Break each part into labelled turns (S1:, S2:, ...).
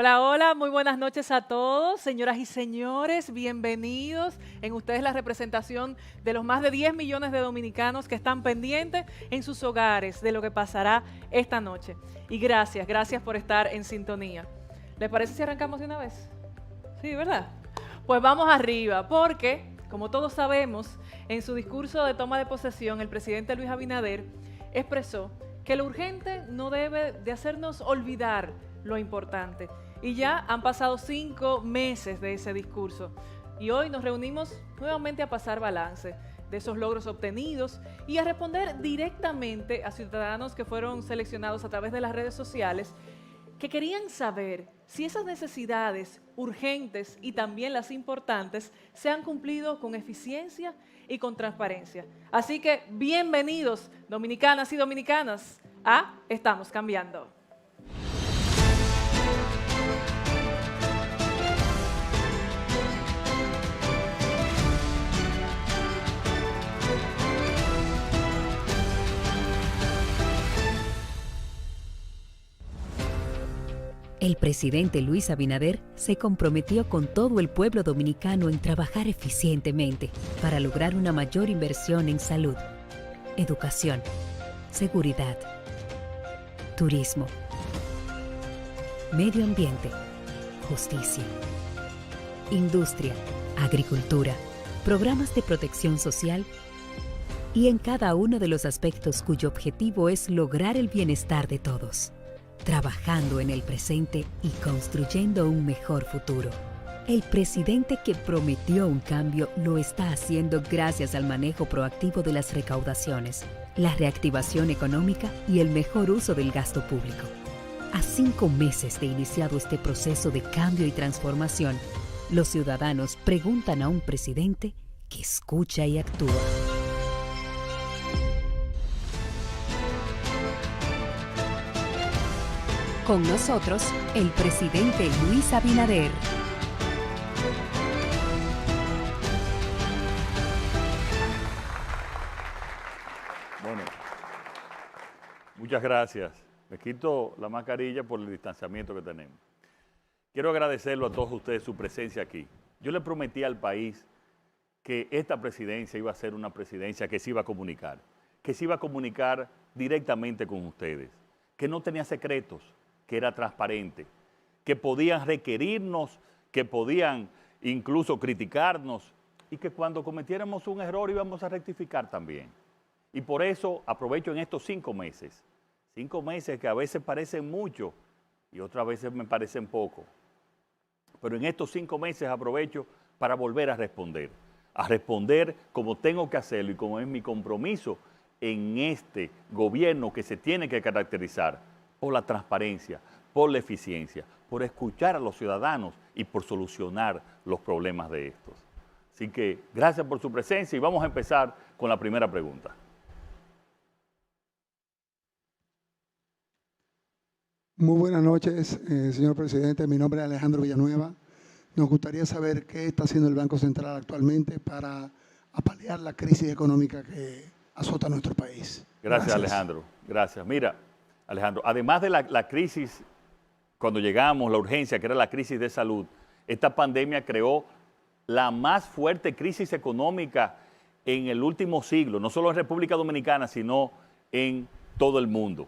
S1: Hola, hola, muy buenas noches a todos, señoras y señores, bienvenidos. En ustedes la representación de los más de 10 millones de dominicanos que están pendientes en sus hogares de lo que pasará esta noche. Y gracias por estar en sintonía. ¿Les parece si arrancamos de una vez? Sí, ¿verdad? Pues vamos arriba, porque, como todos sabemos, en su discurso de toma de posesión, el presidente Luis Abinader expresó que lo urgente no debe de hacernos olvidar lo importante. Y ya han pasado 5 meses de ese discurso. Y hoy nos reunimos nuevamente a pasar balance de esos logros obtenidos y a responder directamente a ciudadanos que fueron seleccionados a través de las redes sociales que querían saber si esas necesidades urgentes y también las importantes se han cumplido con eficiencia y con transparencia. Así que bienvenidos, dominicanas y dominicanas, a Estamos Cambiando.
S2: El presidente Luis Abinader se comprometió con todo el pueblo dominicano en trabajar eficientemente para lograr una mayor inversión en salud, educación, seguridad, turismo, medio ambiente, justicia, industria, agricultura, programas de protección social y en cada uno de los aspectos cuyo objetivo es lograr el bienestar de todos, trabajando en el presente y construyendo un mejor futuro. El presidente que prometió un cambio lo está haciendo gracias al manejo proactivo de las recaudaciones, la reactivación económica y el mejor uso del gasto público. A 5 meses de iniciado este proceso de cambio y transformación, los ciudadanos preguntan a un presidente que escucha y actúa. Con nosotros, el presidente Luis Abinader.
S3: Bueno, muchas gracias. Me quito la mascarilla por el distanciamiento que tenemos. Quiero agradecerlo a todos ustedes su presencia aquí. Yo le prometí al país que esta presidencia iba a ser una presidencia que se iba a comunicar directamente con ustedes, que no tenía secretos, que era transparente, que podían requerirnos, que podían incluso criticarnos y que cuando cometiéramos un error íbamos a rectificar también. Y por eso aprovecho en estos 5 meses, 5 meses que a veces parecen mucho y otras veces me parecen poco, pero en estos 5 meses aprovecho para volver a responder como tengo que hacerlo y como es mi compromiso en este gobierno que se tiene que caracterizar por la transparencia, por la eficiencia, por escuchar a los ciudadanos y por solucionar los problemas de estos. Así que gracias por su presencia y vamos a empezar con la primera pregunta.
S4: Muy buenas noches, señor presidente. Mi nombre es Alejandro Villanueva. Nos gustaría saber qué está haciendo el Banco Central actualmente para paliar la crisis económica que azota a nuestro país.
S3: Gracias, Alejandro. Gracias. Mira, Alejandro, además de la crisis, cuando llegamos, la urgencia, que era la crisis de salud, esta pandemia creó la más fuerte crisis económica en el último siglo, no solo en República Dominicana, sino en todo el mundo.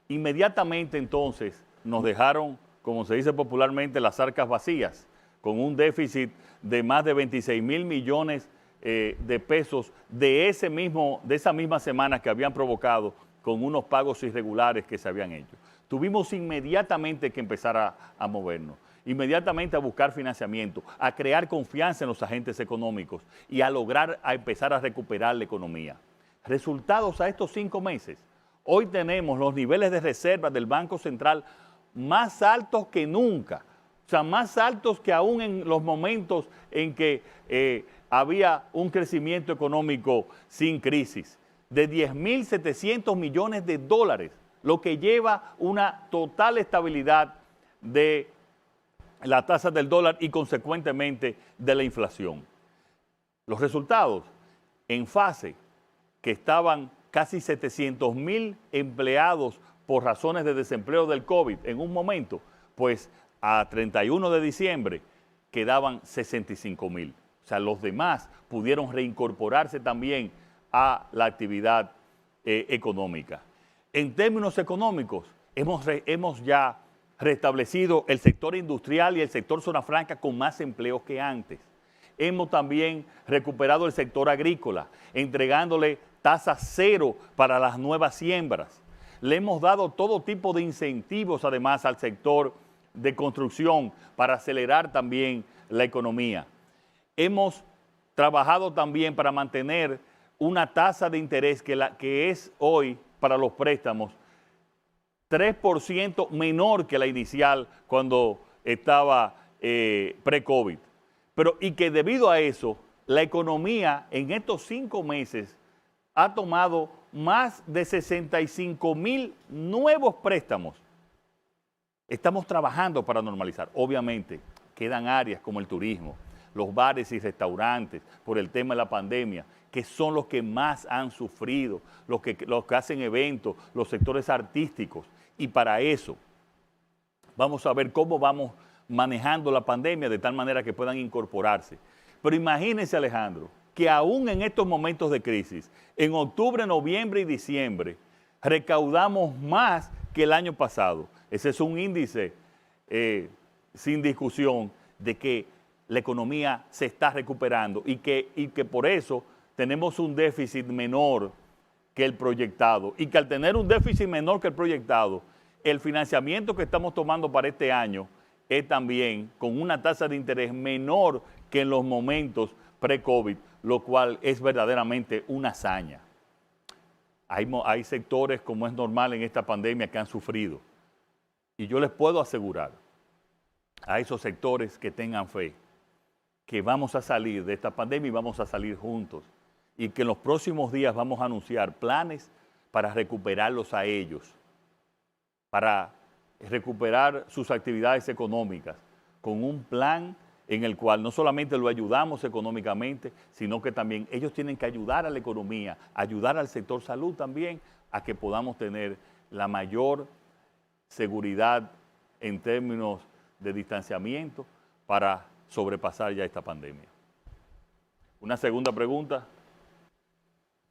S3: Inmediatamente entonces nos dejaron, como se dice popularmente, las arcas vacías, con un déficit de más de 26,000 millones de pesos de esa misma semana que habían provocado con unos pagos irregulares que se habían hecho. Tuvimos inmediatamente que empezar a movernos, inmediatamente a buscar financiamiento, a crear confianza en los agentes económicos y a empezar a recuperar la economía. Resultados a estos 5 meses. Hoy tenemos los niveles de reservas del Banco Central más altos que nunca, o sea, más altos que aún en los momentos en que había un crecimiento económico sin crisis, de 10.700 millones de dólares, lo que lleva una total estabilidad de la tasa del dólar y consecuentemente de la inflación. Los resultados en fase que estaban casi 700,000 empleados por razones de desempleo del COVID en un momento, pues a 31 de diciembre quedaban 65,000. O sea, los demás pudieron reincorporarse también a la actividad económica. En términos económicos, hemos ya restablecido el sector industrial y el sector zona franca con más empleos que antes. Hemos también recuperado el sector agrícola, entregándole tasa cero para las nuevas siembras. Le hemos dado todo tipo de incentivos además al sector de construcción para acelerar también la economía. Hemos trabajado también para mantener una tasa de interés que es hoy para los préstamos 3% menor que la inicial cuando estaba pre-COVID. Y que debido a eso, la economía en estos 5 meses ha tomado más de 65,000 nuevos préstamos. Estamos trabajando para normalizar. Obviamente, quedan áreas como el turismo, los bares y restaurantes, por el tema de la pandemia, que son los que más han sufrido, los que hacen eventos, los sectores artísticos. Y para eso vamos a ver cómo vamos manejando la pandemia de tal manera que puedan incorporarse. Pero imagínense, Alejandro, que aún en estos momentos de crisis, en octubre, noviembre y diciembre, recaudamos más que el año pasado. Ese es un índice sin discusión de que la economía se está recuperando y que por eso tenemos un déficit menor que el proyectado. Y que al tener un déficit menor que el proyectado, el financiamiento que estamos tomando para este año es también con una tasa de interés menor que en los momentos pre-COVID, lo cual es verdaderamente una hazaña. Hay sectores, como es normal en esta pandemia, que han sufrido. Y yo les puedo asegurar a esos sectores que tengan fe que vamos a salir de esta pandemia y vamos a salir juntos. Y que en los próximos días vamos a anunciar planes para recuperarlos a ellos, para recuperar sus actividades económicas, con un plan en el cual no solamente lo ayudamos económicamente, sino que también ellos tienen que ayudar a la economía, ayudar al sector salud también, a que podamos tener la mayor seguridad en términos de distanciamiento para sobrepasar ya esta pandemia. Una segunda pregunta.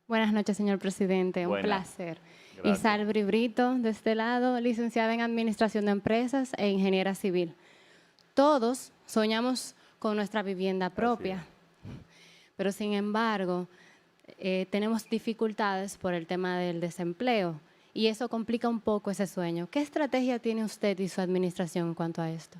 S5: Buenas noches, señor presidente.
S3: Buenas.
S5: Un placer.
S3: Gracias.
S5: Isabel Brito, de este lado, licenciada en Administración de Empresas e ingeniera civil. Todos soñamos con nuestra vivienda propia, pero sin embargo, tenemos dificultades por el tema del desempleo y eso complica un poco ese sueño. ¿Qué estrategia tiene usted y su administración en cuanto a esto?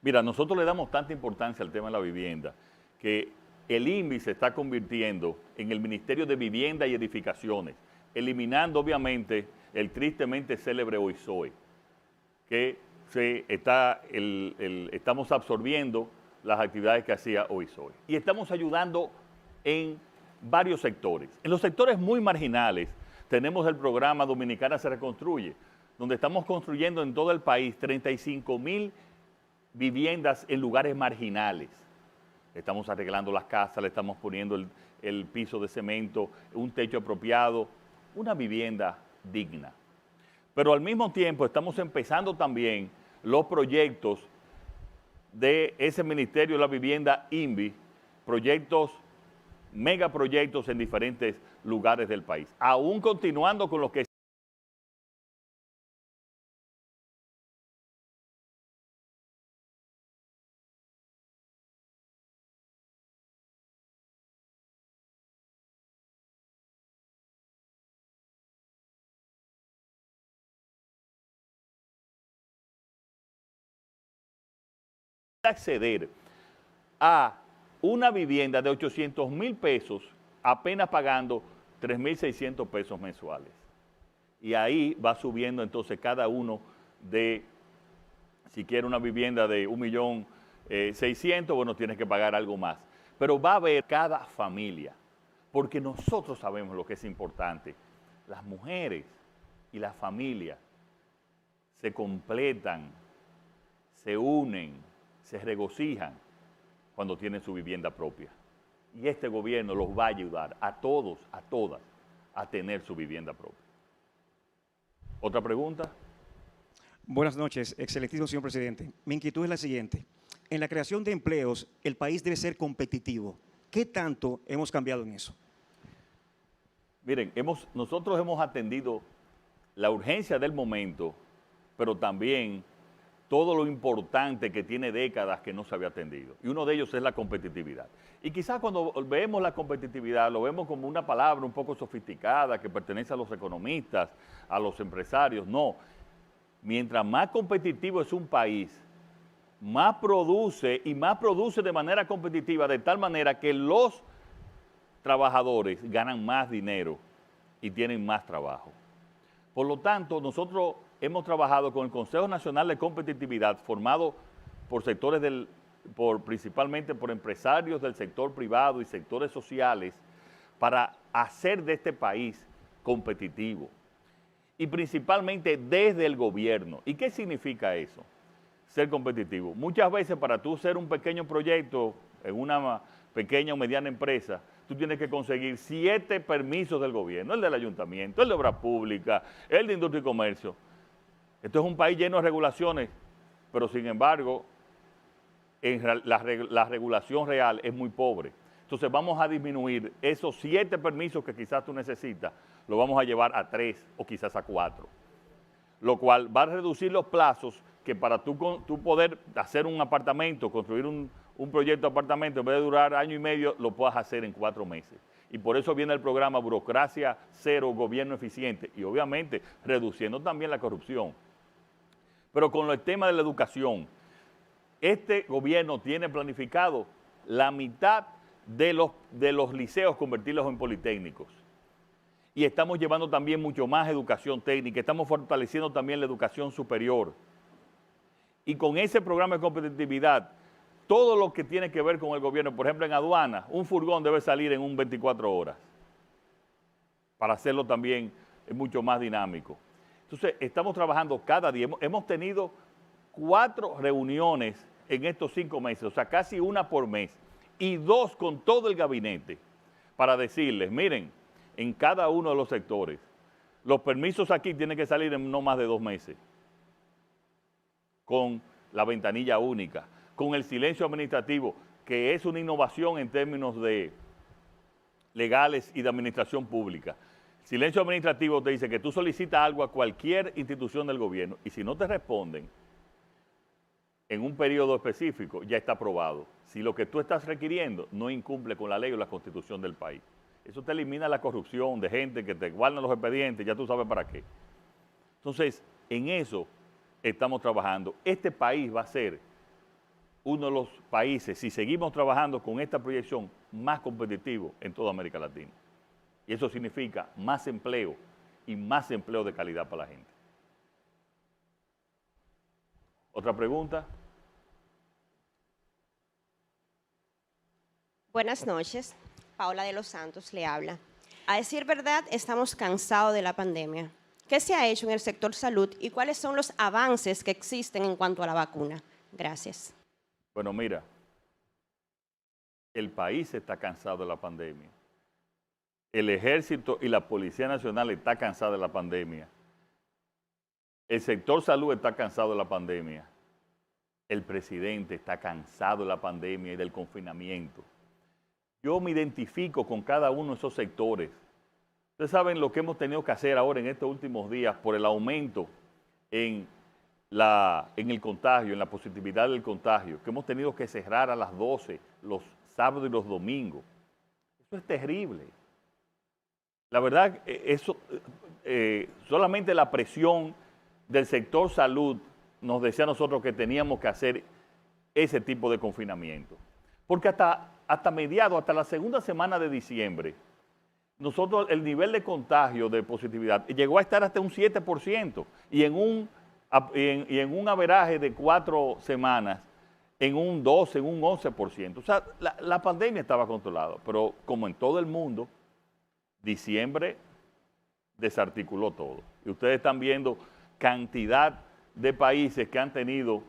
S3: Mira, nosotros le damos tanta importancia al tema de la vivienda que el INVI se está convirtiendo en el Ministerio de Vivienda y Edificaciones, eliminando obviamente el tristemente célebre OISOE, que estamos absorbiendo las actividades que hacía OISOE. Y estamos ayudando en varios sectores. En los sectores muy marginales tenemos el programa Dominicana se Reconstruye, donde estamos construyendo en todo el país 35,000 viviendas en lugares marginales. Estamos arreglando las casas, le estamos poniendo el piso de cemento, un techo apropiado, una vivienda digna. Pero al mismo tiempo estamos empezando también los proyectos de ese Ministerio de la Vivienda INVI, megaproyectos en diferentes lugares del país. Aún continuando con los que acceder a una vivienda de 800,000 pesos apenas pagando 3,600 pesos mensuales. Y ahí va subiendo entonces cada uno de, si quiere una vivienda de 1,600,000, bueno, tienes que pagar algo más. Pero va a haber cada familia, porque nosotros sabemos lo que es importante. Las mujeres y las familias se completan, se unen, se regocijan cuando tienen su vivienda propia. Y este gobierno los va a ayudar a todos, a todas, a tener su vivienda propia. ¿Otra pregunta?
S6: Buenas noches, excelentísimo señor presidente. Mi inquietud es la siguiente. En la creación de empleos, el país debe ser competitivo. ¿Qué tanto hemos cambiado en eso?
S3: Miren, nosotros hemos atendido la urgencia del momento, pero también todo lo importante que tiene décadas que no se había atendido. Y uno de ellos es la competitividad. Y quizás cuando vemos la competitividad, lo vemos como una palabra un poco sofisticada que pertenece a los economistas, a los empresarios. No. Mientras más competitivo es un país, más produce y más produce de manera competitiva, de tal manera que los trabajadores ganan más dinero y tienen más trabajo. Por lo tanto, nosotros hemos trabajado con el Consejo Nacional de Competitividad, formado por sectores principalmente por empresarios del sector privado y sectores sociales, para hacer de este país competitivo. Y principalmente desde el gobierno. ¿Y qué significa eso? Ser competitivo. Muchas veces para tú hacer un pequeño proyecto en una pequeña o mediana empresa, tú tienes que conseguir 7 permisos del gobierno, el del ayuntamiento, el de obra pública, el de industria y comercio. Esto es un país lleno de regulaciones, pero sin embargo, la regulación real es muy pobre. Entonces vamos a disminuir esos 7 permisos que quizás tú necesitas, lo vamos a llevar a 3 o quizás a 4, lo cual va a reducir los plazos que para tú poder hacer un apartamento, construir un proyecto de apartamento, en vez de durar año y medio, lo puedas hacer en 4 meses. Y por eso viene el programa Burocracia Cero, Gobierno Eficiente, y obviamente reduciendo también la corrupción. Pero con el tema de la educación, este gobierno tiene planificado la mitad de los liceos convertirlos en politécnicos. Y estamos llevando también mucho más educación técnica, estamos fortaleciendo también la educación superior. Y con ese programa de competitividad, todo lo que tiene que ver con el gobierno, por ejemplo en aduana, un furgón debe salir en 24 horas, para hacerlo también mucho más dinámico. Entonces, estamos trabajando cada día. Hemos tenido 4 reuniones en estos 5 meses, o sea, casi una por mes, y 2 con todo el gabinete, para decirles, miren, en cada uno de los sectores, los permisos aquí tienen que salir en no más de 2 meses, con la ventanilla única, con el silencio administrativo, que es una innovación en términos de legales y de administración pública. Silencio administrativo te dice que tú solicitas algo a cualquier institución del gobierno y si no te responden en un periodo específico, ya está aprobado. Si lo que tú estás requiriendo no incumple con la ley o la constitución del país. Eso te elimina la corrupción de gente que te guardan los expedientes, ya tú sabes para qué. Entonces, en eso estamos trabajando. Este país va a ser uno de los países, si seguimos trabajando con esta proyección, más competitivo en toda América Latina. Y eso significa más empleo y más empleo de calidad para la gente. ¿Otra pregunta?
S7: Buenas noches. Paola de los Santos le habla. A decir verdad, estamos cansados de la pandemia. ¿Qué se ha hecho en el sector salud y cuáles son los avances que existen en cuanto a la vacuna? Gracias.
S3: Bueno, mira, el país está cansado de la pandemia. El Ejército y la Policía Nacional está cansada de la pandemia. El sector salud está cansado de la pandemia. El presidente está cansado de la pandemia y del confinamiento. Yo me identifico con cada uno de esos sectores. Ustedes saben lo que hemos tenido que hacer ahora en estos últimos días por el aumento en el contagio, en la positividad del contagio, que hemos tenido que cerrar a las 12 los sábados y los domingos. Eso es terrible. La verdad, solamente la presión del sector salud nos decía a nosotros que teníamos que hacer ese tipo de confinamiento. Porque hasta mediados, hasta la segunda semana de diciembre, nosotros el nivel de contagio, de positividad, llegó a estar hasta un 7% y en un averaje de 4 semanas, en un 12, en un 11%. O sea, la pandemia estaba controlada, pero como en todo el mundo, diciembre desarticuló todo. Y ustedes están viendo cantidad de países que han tenido,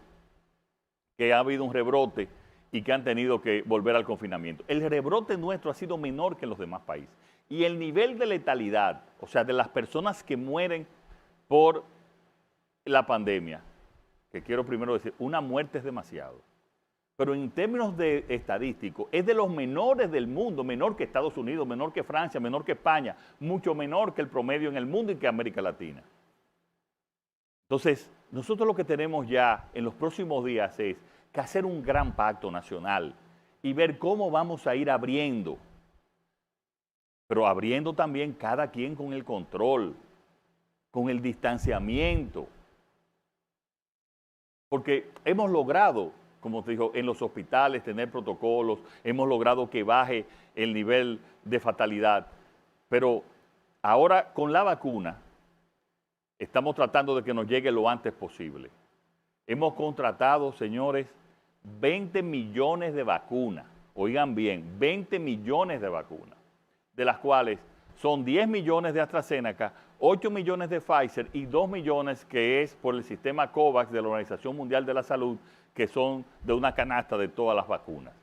S3: que ha habido un rebrote y que han tenido que volver al confinamiento. El rebrote nuestro ha sido menor que en los demás países. Y el nivel de letalidad, o sea, de las personas que mueren por la pandemia, que quiero primero decir, una muerte es demasiado. Pero en términos de estadísticos, es de los menores del mundo, menor que Estados Unidos, menor que Francia, menor que España, mucho menor que el promedio en el mundo y que América Latina. Entonces, nosotros lo que tenemos ya en los próximos días es que hacer un gran pacto nacional y ver cómo vamos a ir abriendo, pero abriendo también cada quien con el control, con el distanciamiento. Porque hemos logrado, como te digo, en los hospitales tener protocolos, hemos logrado que baje el nivel de fatalidad, pero ahora con la vacuna estamos tratando de que nos llegue lo antes posible. Hemos contratado, señores, 20 millones de vacunas, oigan bien, 20 millones de vacunas, de las cuales son 10 millones de AstraZeneca, 8 millones de Pfizer y 2 millones que es por el sistema COVAX de la Organización Mundial de la Salud, que son de una canasta de todas las vacunas.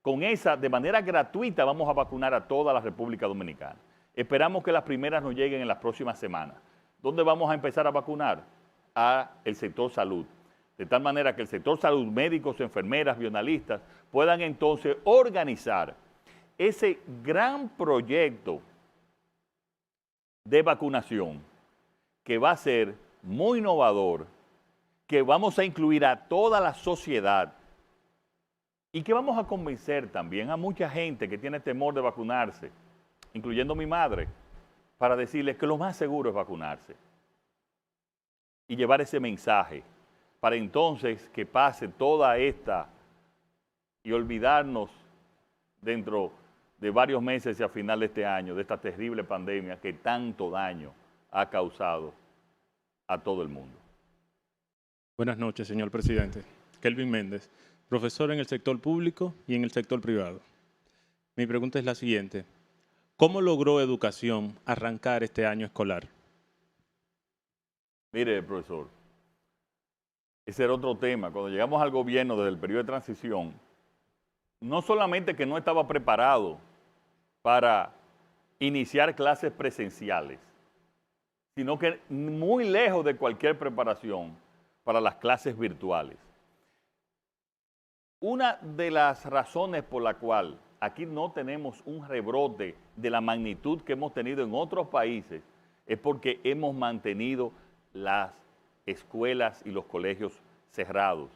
S3: Con esa, de manera gratuita, vamos a vacunar a toda la República Dominicana. Esperamos que las primeras nos lleguen en las próximas semanas. ¿Dónde vamos a empezar a vacunar? A el sector salud. De tal manera que el sector salud, médicos, enfermeras, bioanalistas, puedan entonces organizar ese gran proyecto de vacunación que va a ser muy innovador, que vamos a incluir a toda la sociedad y que vamos a convencer también a mucha gente que tiene temor de vacunarse, incluyendo mi madre, para decirles que lo más seguro es vacunarse y llevar ese mensaje para entonces que pase toda esta y olvidarnos dentro de varios meses y a final de este año de esta terrible pandemia que tanto daño ha causado a todo el mundo.
S8: Buenas noches, señor presidente. Kelvin Méndez, profesor en el sector público y en el sector privado. Mi pregunta es la siguiente. ¿Cómo logró Educación arrancar este año escolar?
S3: Mire, profesor, ese era otro tema. Cuando llegamos al gobierno desde el periodo de transición, no solamente que no estaba preparado para iniciar clases presenciales, sino que muy lejos de cualquier preparación para las clases virtuales. Una de las razones por la cual aquí no tenemos un rebrote de la magnitud que hemos tenido en otros países es porque hemos mantenido las escuelas y los colegios cerrados,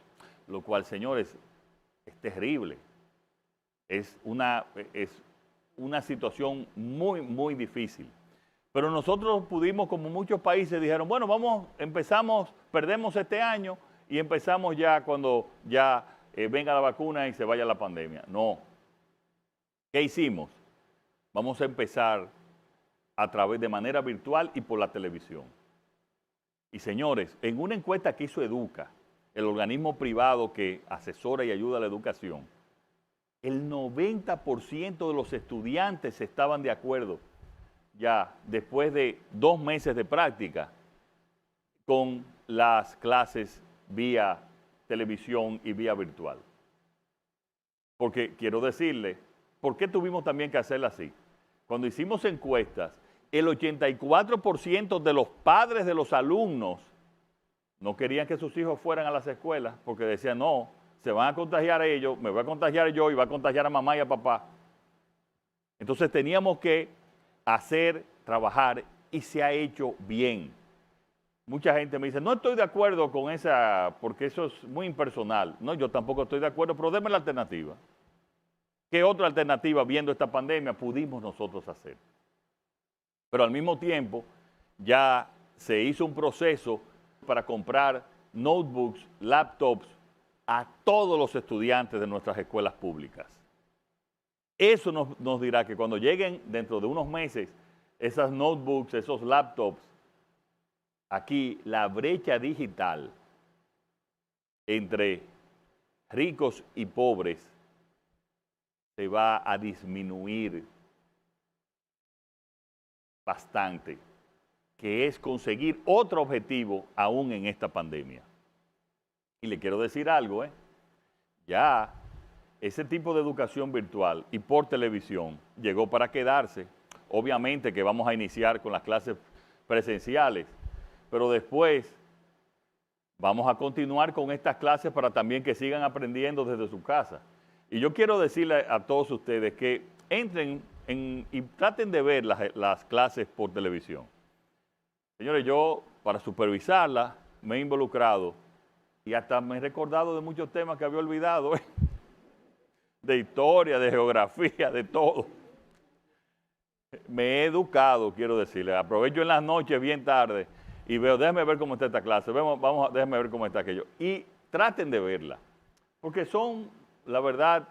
S3: lo cual, señores, es terrible. Es una situación muy, muy difícil. Pero nosotros pudimos, como muchos países, dijeron, bueno, empezamos, perdemos este año y empezamos ya cuando ya venga la vacuna y se vaya la pandemia. No. ¿Qué hicimos? Vamos a empezar a través de manera virtual y por la televisión. Y señores, en una encuesta que hizo Educa, el organismo privado que asesora y ayuda a la educación, el 90% de los estudiantes estaban de acuerdo ya después de 2 meses de práctica con las clases vía televisión y vía virtual. Porque quiero decirle, ¿por qué tuvimos también que hacerla así? Cuando hicimos encuestas, el 84% de los padres de los alumnos no querían que sus hijos fueran a las escuelas porque decían, no, se van a contagiar ellos, me voy a contagiar yo y va a contagiar a mamá y a papá. Entonces teníamos que trabajar y se ha hecho bien. Mucha gente me dice, no estoy de acuerdo con esa, porque eso es muy impersonal. No, yo tampoco estoy de acuerdo, pero déme la alternativa. ¿Qué otra alternativa, viendo esta pandemia, pudimos nosotros hacer? Pero al mismo tiempo, ya se hizo un proceso para comprar notebooks, laptops a todos los estudiantes de nuestras escuelas públicas. Eso nos dirá que cuando lleguen dentro de unos meses esas notebooks, esos laptops, aquí la brecha digital entre ricos y pobres se va a disminuir bastante, que es conseguir otro objetivo aún en esta pandemia. Y le quiero decir algo, ya ese tipo de educación virtual y por televisión llegó para quedarse. Obviamente que vamos a iniciar con las clases presenciales, pero después vamos a continuar con estas clases para también que sigan aprendiendo desde su casa. Y yo quiero decirle a todos ustedes que entren y traten de ver las clases por televisión. Señores, yo para supervisarlas me he involucrado y hasta me he recordado de muchos temas que había olvidado, de historia, de geografía, de todo. Me he educado, quiero decirle. Aprovecho en las noches bien tarde y veo, déjame ver cómo está esta clase, déjame ver cómo está aquello. Y traten de verla, porque son, la verdad,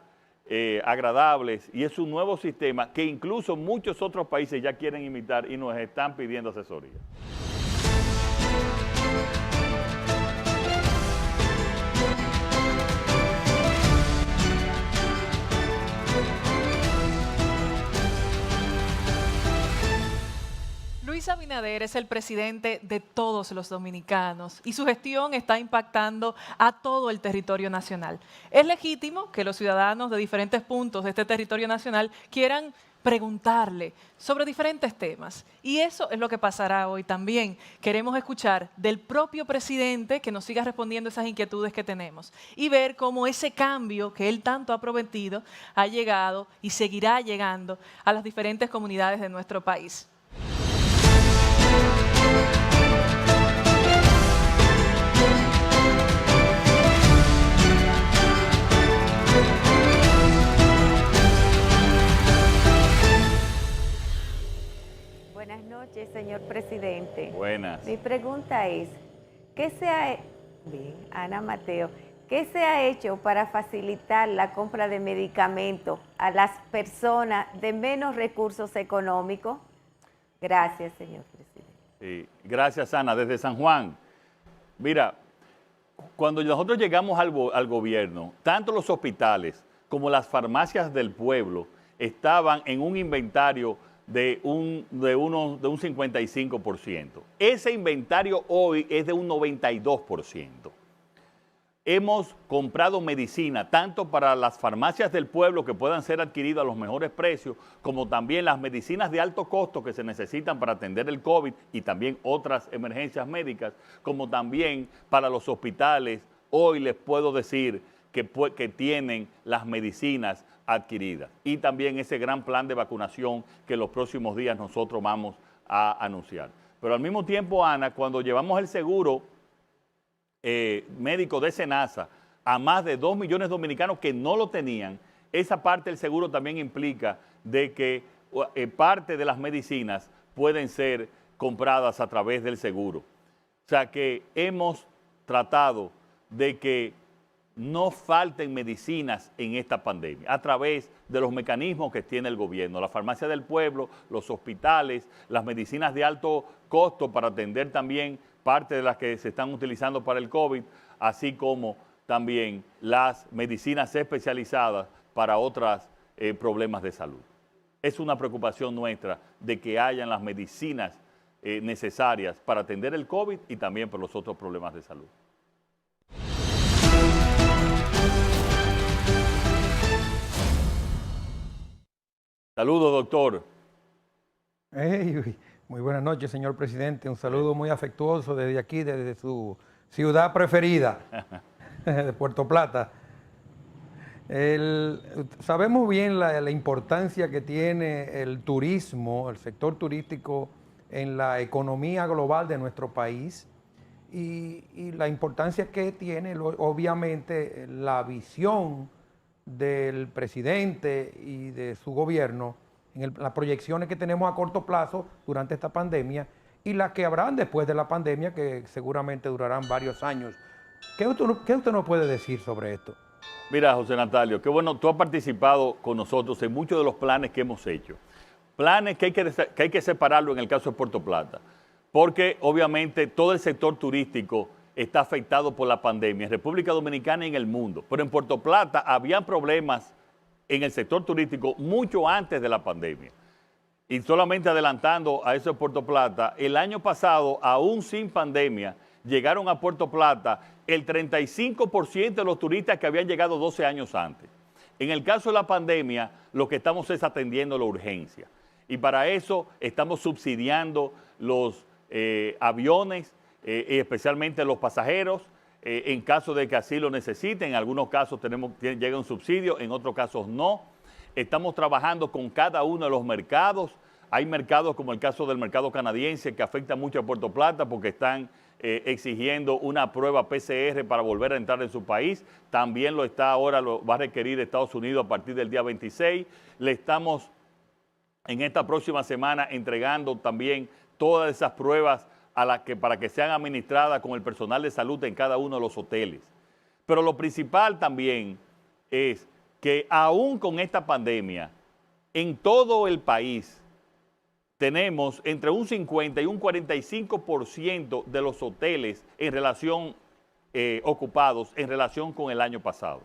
S3: agradables y es un nuevo sistema que incluso muchos otros países ya quieren imitar y nos están pidiendo asesoría.
S1: Luis Abinader es el presidente de todos los dominicanos y su gestión está impactando a todo el territorio nacional. Es legítimo que los ciudadanos de diferentes puntos de este territorio nacional quieran preguntarle sobre diferentes temas. Y eso es lo que pasará hoy también. Queremos escuchar del propio presidente que nos siga respondiendo esas inquietudes que tenemos y ver cómo ese cambio que él tanto ha prometido ha llegado y seguirá llegando a las diferentes comunidades de nuestro país.
S9: Buenas noches, señor presidente.
S3: Buenas.
S9: Mi pregunta es, Ana Mateo, ¿qué se ha hecho para facilitar la compra de medicamentos a las personas de menos recursos económicos? Gracias, señor presidente.
S3: Sí, gracias, Ana. Desde San Juan, mira, cuando nosotros llegamos al gobierno, tanto los hospitales como las farmacias del pueblo estaban en un inventario de un 55%. Ese inventario hoy es de un 92%. Hemos comprado medicina tanto para las farmacias del pueblo que puedan ser adquiridas a los mejores precios, como también las medicinas de alto costo que se necesitan para atender el COVID y también otras emergencias médicas, como también para los hospitales. Hoy les puedo decir que tienen las medicinas adquiridas y también ese gran plan de vacunación que en los próximos días nosotros vamos a anunciar. Pero al mismo tiempo, Ana, cuando llevamos el seguro médico de SENASA a más de 2 millones de dominicanos que no lo tenían, esa parte del seguro también implica de que parte de las medicinas pueden ser compradas a través del seguro. O sea que hemos tratado de que no falten medicinas en esta pandemia a través de los mecanismos que tiene el gobierno, la farmacia del pueblo, los hospitales, las medicinas de alto costo para atender también parte de las que se están utilizando para el COVID, así como también las medicinas especializadas para otros problemas de salud. Es una preocupación nuestra de que hayan las medicinas necesarias para atender el COVID y también para los otros problemas de salud. Saludos, doctor.
S10: Hey, muy buenas noches, señor presidente. Un saludo muy afectuoso desde aquí, desde su ciudad preferida, de Puerto Plata. Sabemos bien la importancia que tiene el turismo, el sector turístico en la economía global de nuestro país y la importancia que tiene, obviamente, la visión del presidente y de su gobierno en las proyecciones que tenemos a corto plazo durante esta pandemia y las que habrán después de la pandemia, que seguramente durarán varios años. ¿Qué usted nos puede decir sobre esto?
S3: Mira, José Natalio, qué bueno, tú has participado con nosotros en muchos de los planes que hemos hecho. Planes que hay que separarlo en el caso de Puerto Plata, porque obviamente todo el sector turístico está afectado por la pandemia en República Dominicana y en el mundo. Pero en Puerto Plata habían problemas en el sector turístico mucho antes de la pandemia. Y solamente adelantando a eso de Puerto Plata, el año pasado, aún sin pandemia, llegaron a Puerto Plata el 35% de los turistas que habían llegado 12 años antes. En el caso de la pandemia, lo que estamos es atendiendo la urgencia. Y para eso estamos subsidiando los aviones, especialmente los pasajeros, en caso de que así lo necesiten. En algunos casos llega un subsidio, en otros casos no. Estamos trabajando con cada uno de los mercados. Hay mercados como el caso del mercado canadiense que afecta mucho a Puerto Plata porque están exigiendo una prueba PCR para volver a entrar en su país. También lo va a requerir Estados Unidos a partir del día 26. Le estamos en esta próxima semana entregando también todas esas pruebas para que sean administradas con el personal de salud en cada uno de los hoteles. Pero lo principal también es que aún con esta pandemia, en todo el país tenemos entre un 50 y un 45% de los hoteles en relación ocupados en relación con el año pasado.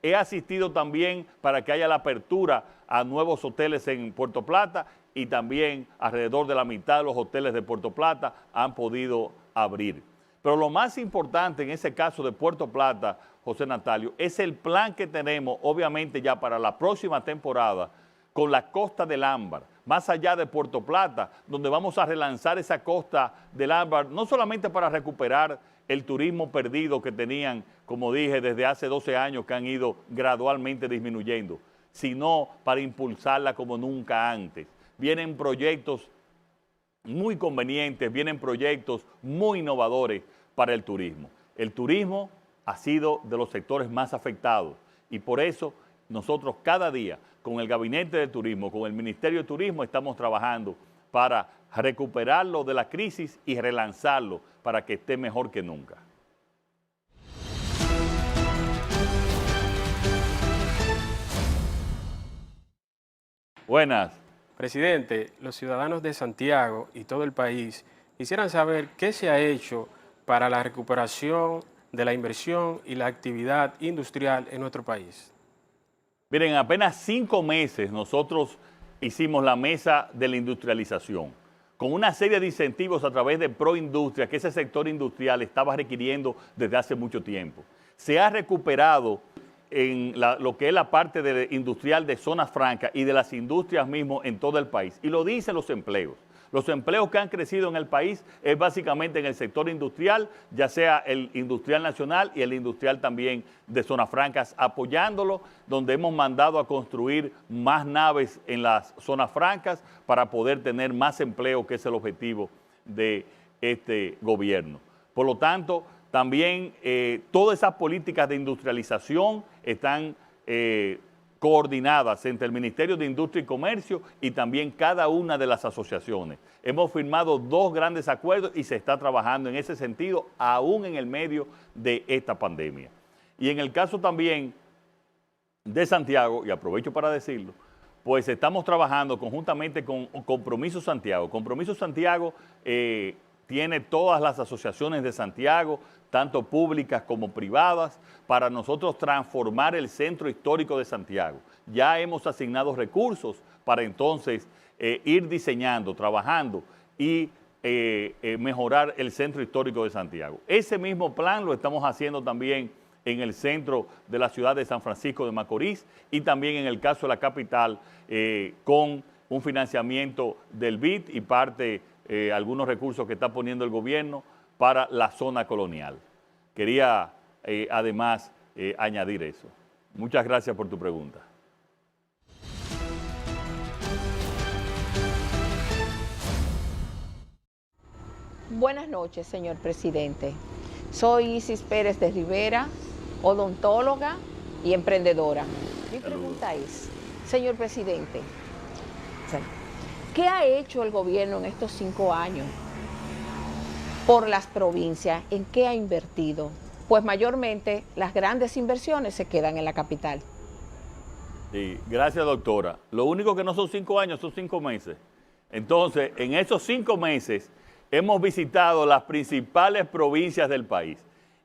S3: He asistido también para que haya la apertura a nuevos hoteles en Puerto Plata y también alrededor de la mitad de los hoteles de Puerto Plata han podido abrir. Pero lo más importante en ese caso de Puerto Plata, José Natalio, es el plan que tenemos, obviamente ya para la próxima temporada, con la Costa del Ámbar, más allá de Puerto Plata, donde vamos a relanzar esa Costa del Ámbar, no solamente para recuperar el turismo perdido que tenían, como dije, desde hace 12 años que han ido gradualmente disminuyendo, sino para impulsarla como nunca antes. Vienen proyectos muy convenientes, vienen proyectos muy innovadores para el turismo. El turismo ha sido de los sectores más afectados y por eso nosotros cada día con el Gabinete de Turismo, con el Ministerio de Turismo, estamos trabajando para recuperarlo de la crisis y relanzarlo para que esté mejor que nunca. Buenas.
S11: Presidente, los ciudadanos de Santiago y todo el país quisieran saber qué se ha hecho para la recuperación de la inversión y la actividad industrial en nuestro país.
S3: Miren, en apenas 5 meses nosotros hicimos la mesa de la industrialización, con una serie de incentivos a través de Proindustria, que ese sector industrial estaba requiriendo desde hace mucho tiempo. Se ha recuperado en lo que es la parte industrial de zonas francas y de las industrias mismo en todo el país. Y lo dicen los empleos. Los empleos que han crecido en el país es básicamente en el sector industrial, ya sea el industrial nacional y el industrial también de zonas francas, apoyándolo, donde hemos mandado a construir más naves en las zonas francas para poder tener más empleo, que es el objetivo de este gobierno. Por lo tanto, también todas esas políticas de industrialización están coordinadas entre el Ministerio de Industria y Comercio y también cada una de las asociaciones. Hemos firmado 2 grandes acuerdos y se está trabajando en ese sentido, aún en el medio de esta pandemia. Y en el caso también de Santiago, y aprovecho para decirlo, pues estamos trabajando conjuntamente con Compromiso Santiago. Compromiso Santiago tiene todas las asociaciones de Santiago, tanto públicas como privadas, para nosotros transformar el centro histórico de Santiago. Ya hemos asignado recursos para entonces ir diseñando, trabajando y mejorar el centro histórico de Santiago. Ese mismo plan lo estamos haciendo también en el centro de la ciudad de San Francisco de Macorís y también en el caso de la capital con un financiamiento del BID y algunos recursos que está poniendo el gobierno para la zona colonial. Quería además añadir eso. Muchas gracias por tu pregunta.
S12: Buenas noches, señor presidente. Soy Isis Pérez de Rivera, odontóloga y emprendedora. Mi pregunta es, señor presidente, ¿qué ha hecho el gobierno en estos 5 años por las provincias? ¿En qué ha invertido? Pues mayormente las grandes inversiones se quedan en la capital.
S3: Sí, gracias, doctora. Lo único que no son 5 años, son 5 meses. Entonces, en esos 5 meses hemos visitado las principales provincias del país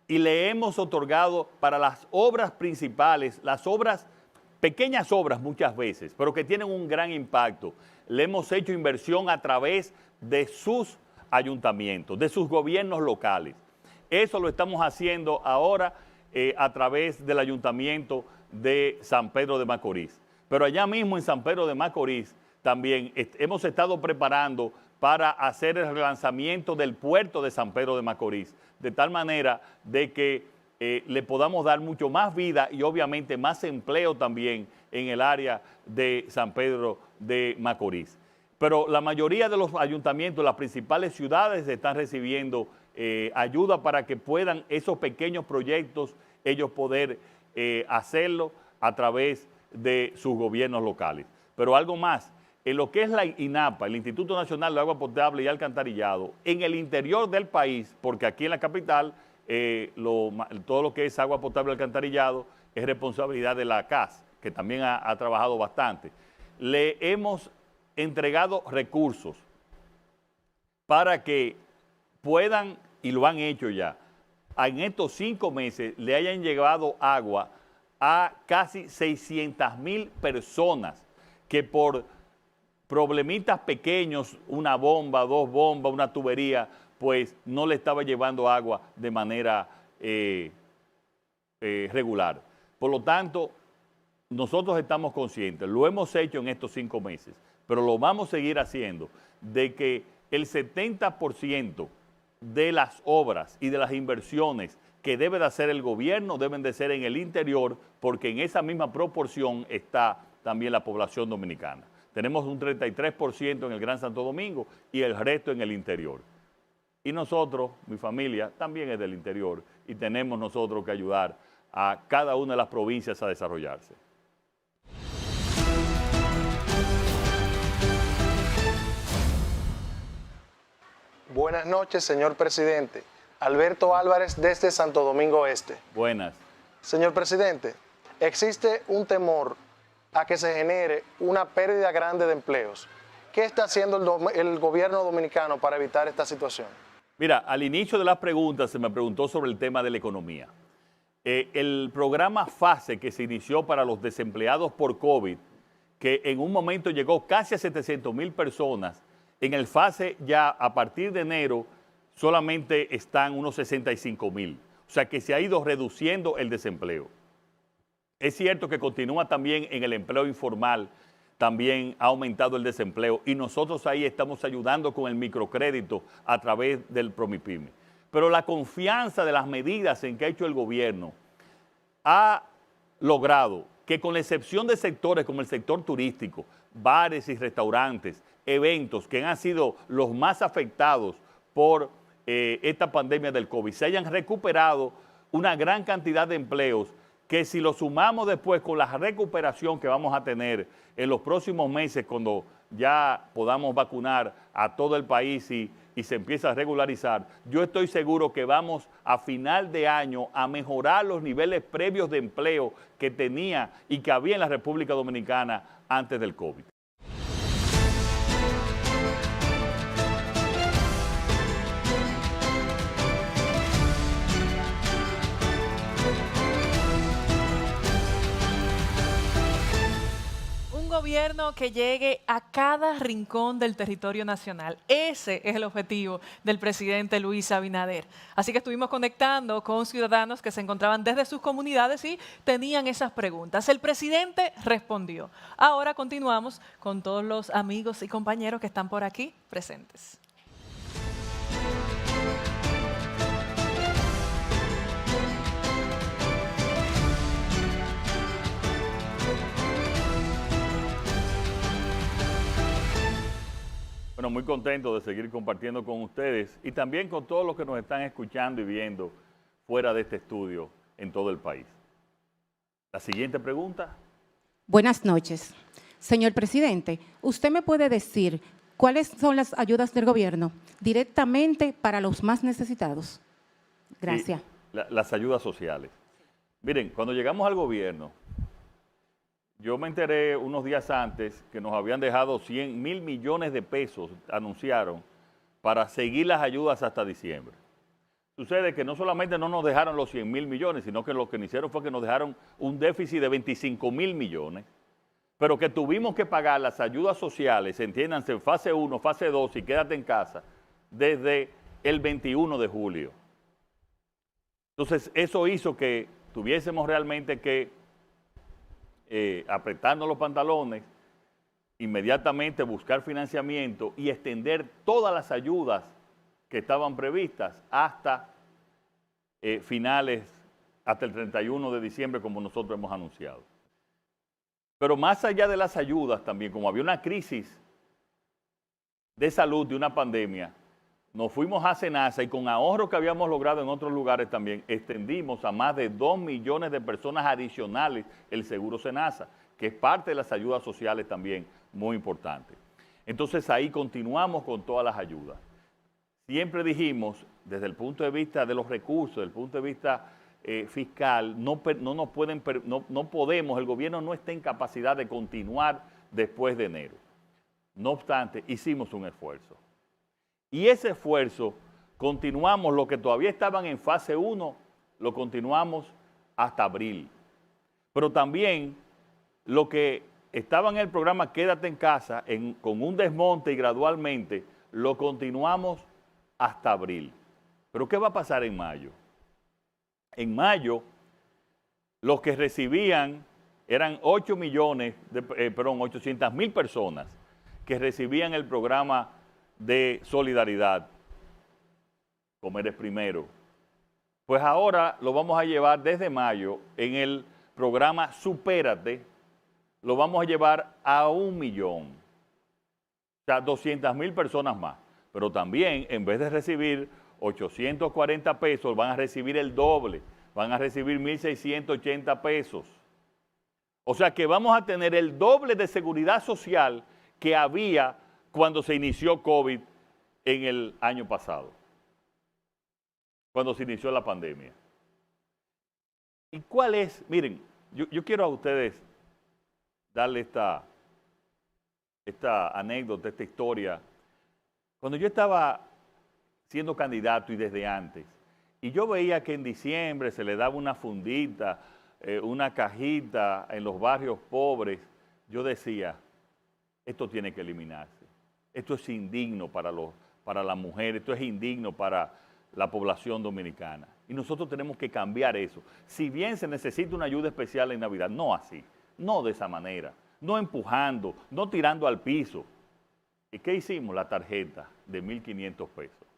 S3: y le hemos otorgado para las obras principales, las obras, pequeñas obras muchas veces, pero que tienen un gran impacto. Le hemos hecho inversión a través de sus ayuntamientos, de sus gobiernos locales. Eso lo estamos haciendo ahora a través del Ayuntamiento de San Pedro de Macorís. Pero allá mismo en San Pedro de Macorís también hemos estado preparando para hacer el relanzamiento del puerto de San Pedro de Macorís, de tal manera de que le podamos dar mucho más vida y obviamente más empleo también en el área de San Pedro de Macorís. Pero la mayoría de los ayuntamientos, las principales ciudades están recibiendo ayuda para que puedan esos pequeños proyectos ellos poder hacerlo a través de sus gobiernos locales. Pero algo más, en lo que es la INAPA, el Instituto Nacional de Agua Potable y Alcantarillado, en el interior del país, porque aquí en la capital todo lo que es agua potable y alcantarillado es responsabilidad de la CAS, que también ha trabajado bastante. Le hemos entregado recursos para que puedan, y lo han hecho ya, en estos 5 meses le hayan llevado agua a casi 600,000 personas que por problemitas pequeños, una bomba, 2 bombas, una tubería, pues no le estaba llevando agua de manera regular. Por lo tanto, nosotros estamos conscientes, lo hemos hecho en estos 5 meses, pero lo vamos a seguir haciendo, de que el 70% de las obras y de las inversiones que debe de hacer el gobierno deben de ser en el interior, porque en esa misma proporción está también la población dominicana. Tenemos un 33% en el Gran Santo Domingo y el resto en el interior. Y nosotros, mi familia, también es del interior y tenemos nosotros que ayudar a cada una de las provincias a desarrollarse.
S13: Buenas noches, señor presidente. Alberto Álvarez desde Santo Domingo Este.
S3: Buenas.
S13: Señor presidente, existe un temor a que se genere una pérdida grande de empleos. ¿Qué está haciendo el gobierno dominicano para evitar esta situación?
S3: Mira, al inicio de las preguntas se me preguntó sobre el tema de la economía. El programa FASE que se inició para los desempleados por COVID, que en un momento llegó casi a 700,000 personas, en el FASE ya a partir de enero solamente están unos 65,000. O sea que se ha ido reduciendo el desempleo. Es cierto que continúa también en el empleo informal, también ha aumentado el desempleo y nosotros ahí estamos ayudando con el microcrédito a través del Promipyme. Pero la confianza de las medidas en que ha hecho el gobierno ha logrado que, con la excepción de sectores como el sector turístico, bares y restaurantes, eventos que han sido los más afectados por esta pandemia del COVID, se hayan recuperado una gran cantidad de empleos que, si lo sumamos después con la recuperación que vamos a tener en los próximos meses, cuando ya podamos vacunar a todo el país y se empieza a regularizar, yo estoy seguro que vamos a final de año a mejorar los niveles previos de empleo que tenía y que había en la República Dominicana antes del COVID.
S1: Gobierno que llegue a cada rincón del territorio nacional. Ese es el objetivo del presidente Luis Abinader. Así que estuvimos conectando con ciudadanos que se encontraban desde sus comunidades y tenían esas preguntas. El presidente respondió. Ahora continuamos con todos los amigos y compañeros que están por aquí presentes.
S3: Bueno, muy contento de seguir compartiendo con ustedes y también con todos los que nos están escuchando y viendo fuera de este estudio en todo el país. La siguiente pregunta.
S14: Buenas noches. Señor presidente, ¿usted me puede decir cuáles son las ayudas del gobierno directamente para los más necesitados? Gracias.
S3: Las ayudas sociales. Miren, cuando llegamos al gobierno, yo me enteré unos días antes que nos habían dejado 100,000 millones de pesos, anunciaron, para seguir las ayudas hasta diciembre. Sucede que no solamente no nos dejaron los 100,000 millones, sino que lo que hicieron fue que nos dejaron un déficit de 25,000 millones, pero que tuvimos que pagar las ayudas sociales, entiéndanse, en fase 1, fase 2 y quédate en casa, desde el 21 de julio. Entonces, eso hizo que tuviésemos realmente que apretarnos los pantalones inmediatamente buscar financiamiento y extender todas las ayudas que estaban previstas hasta finales, hasta el 31 de diciembre, como nosotros hemos anunciado. Pero más allá de las ayudas también, como había una crisis de salud, de una pandemia, nos fuimos a SENASA y con ahorros que habíamos logrado en otros lugares también, extendimos a más de 2 millones de personas adicionales el seguro SENASA, que es parte de las ayudas sociales también muy importante. Entonces ahí continuamos con todas las ayudas. Siempre dijimos, desde el punto de vista de los recursos, desde el punto de vista fiscal, no podemos, el gobierno no está en capacidad de continuar después de enero. No obstante, hicimos un esfuerzo. Y ese esfuerzo, continuamos, los que todavía estaban en fase 1, lo continuamos hasta abril. Pero también los que estaban en el programa Quédate en Casa, con un desmonte y gradualmente, lo continuamos hasta abril. Pero ¿qué va a pasar en mayo? En mayo, los que recibían eran 800,000 personas que recibían el programa de solidaridad, Comer es Primero. Pues ahora lo vamos a llevar desde mayo en el programa Supérate, lo vamos a llevar a 1 millón. O sea, 200,000 personas más. Pero también, en vez de recibir 840 pesos, van a recibir el doble, van a recibir 1,680 pesos. O sea que vamos a tener el doble de seguridad social que había cuando se inició COVID en el año pasado, cuando se inició la pandemia. ¿Y cuál es? Miren, yo quiero a ustedes darle esta anécdota, esta historia. Cuando yo estaba siendo candidato y desde antes, y yo veía que en diciembre se le daba una fundita, una cajita en los barrios pobres, yo decía, esto tiene que eliminarse. Esto es indigno para la mujer, esto es indigno para la población dominicana. Y nosotros tenemos que cambiar eso. Si bien se necesita una ayuda especial en Navidad, no así, no de esa manera, no empujando, no tirando al piso. ¿Y qué hicimos? La tarjeta de 1,500 pesos.